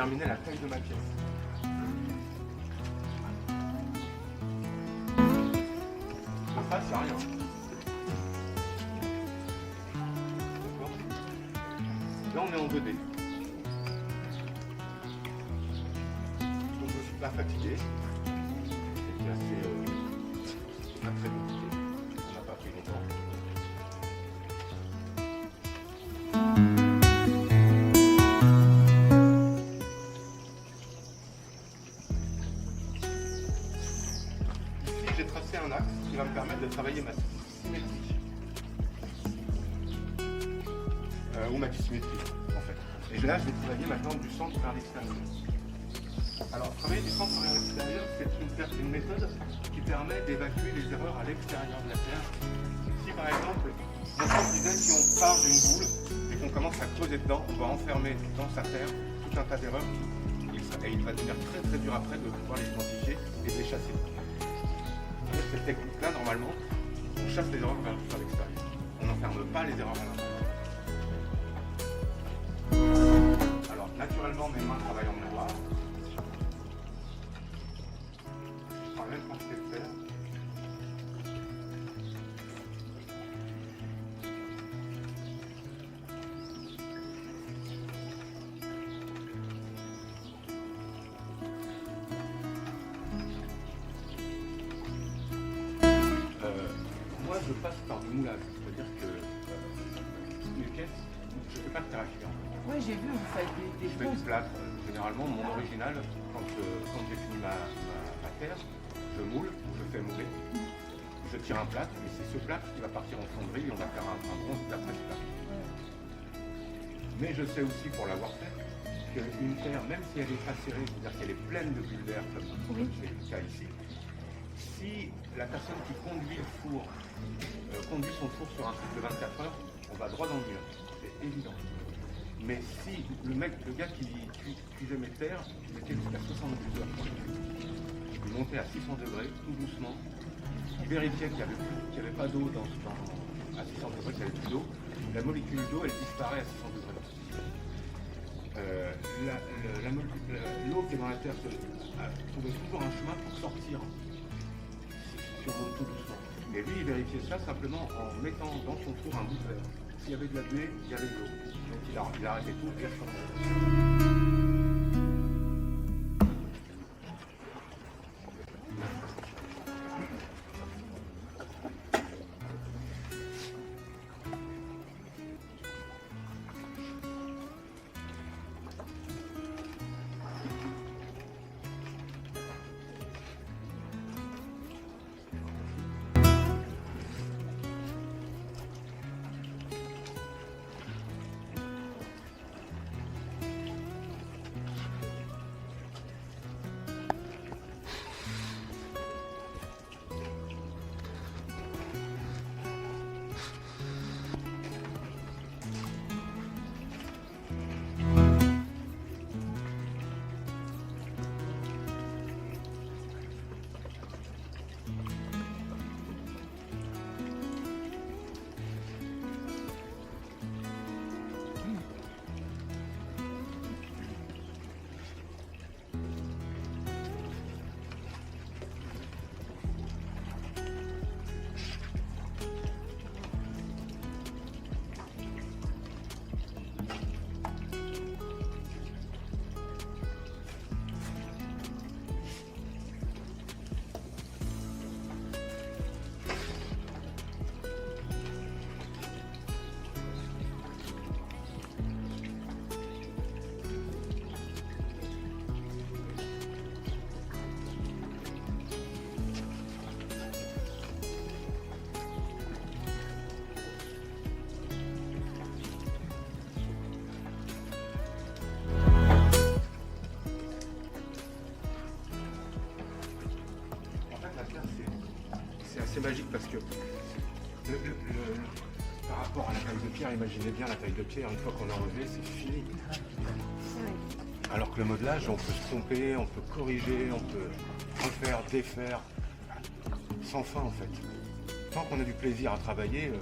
déterminer la taille de ma pièce. En face, il n'y a rien. D'accord. Là, on est en 2D. Donc, je ne suis pas fatigué. C'est assez pas très compliqué. On n'a pas pris longtemps. Ici, j'ai tracé un axe qui va me permettre de travailler ma symétrie. Ou ma dissymétrie, en fait. Et là, je vais travailler maintenant du centre vers l'extérieur. Alors, travailler du centre vers l'extérieur, c'est une méthode qui permet d'évacuer les erreurs à l'extérieur de la Terre. Si, par exemple, mon prof disait, si on part d'une boule et qu'on commence à creuser dedans, on va enfermer dans sa terre tout un tas d'erreurs et il va devenir très très dur après de pouvoir les identifier et de les chasser. Avec cette technique-là, normalement, on chasse les erreurs vers l'extérieur. On n'enferme pas les erreurs à l'intérieur. Alors, naturellement, mes mains travaillent en miroir. Je prends la même quantité de fer. Moi, je passe par du moulage, c'est-à-dire que toutes mes pièces, je ne fais pas de terrafiant. Oui, j'ai vu, vous faites des Je fais du plâtre. Généralement, mon original, quand j'ai fini ma terre, je moule, je fais mouler, je tire un plâtre, et c'est ce plâtre qui va partir en fonderie et on va faire un bronze d'après ce plâtre. Mais je sais aussi, pour l'avoir fait, qu'une terre, même si elle est pas serrée, c'est-à-dire qu'elle est pleine de bulles d'air, comme c'est le cas ici, si la personne qui conduit le four conduit son four sur un cycle de 24 heures, on va droit dans le mur, c'est évident. Mais si le gars qui cuisait mes terres, il était jusqu'à 72 heures. Il montait à 600 degrés, tout doucement. Il vérifiait qu'il n'y avait pas d'eau à 600 degrés, qu'il n'y avait plus d'eau. La molécule d'eau, elle disparaît à 600 degrés. L'eau qui est dans la terre trouve toujours un chemin pour sortir si on monte tout doucement. Et lui, il vérifiait ça simplement en mettant dans son four un bout de verre. S'il y avait de la buée, il y avait de l'eau. Donc il a arrêté tout et il recommençait. C'est magique parce que par rapport à la taille de pierre, imaginez bien la taille de pierre, une fois qu'on a enlevé, c'est fini. Alors que le modelage, on peut se tromper, on peut corriger, on peut refaire, défaire, sans fin en fait. Tant qu'on a du plaisir à travailler,